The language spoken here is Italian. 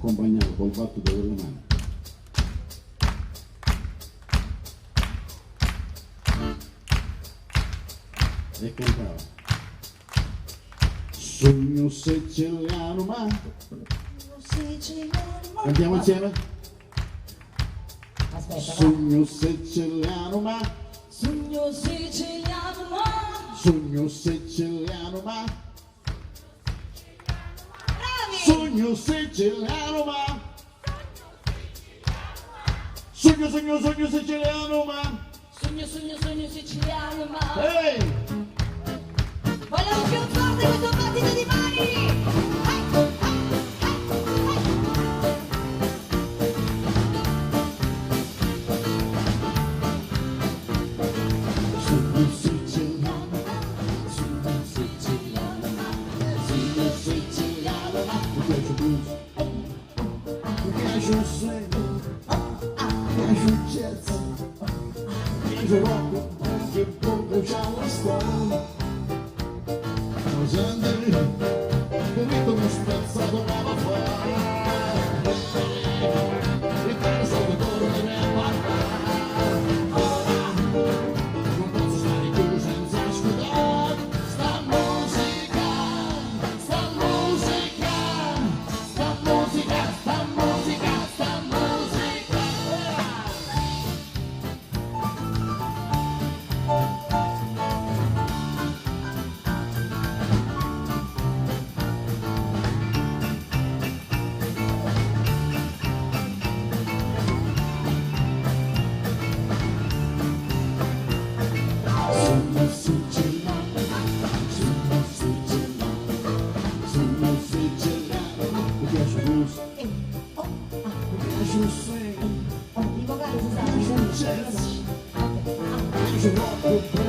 accompagnato col battito delle mani. E cantava sogno siciliano ma andiamo insieme. Aspetta, sogno siciliano ma sogno siciliano ma sogno siciliano ma bravi! sogno siciliano ma sogno siciliano ma Sogno siciliano ma ehi! vogliamo più forte questo battito di mani! Sogno siciliano sogno siciliano ma mi piace blues mi piace il swing mi piace il jazz mi piace il rock che poco Charleston gente un ritmo spezzato ma fare e penso che torneremo a non posso stare più senza ascoltare sta musica sta musica sta musica sta musica sta musica sogno siciliano sogno siciliano mi piace il blues mi piace il swing I vocali si mi piace il sanno. jazz mi piace il rock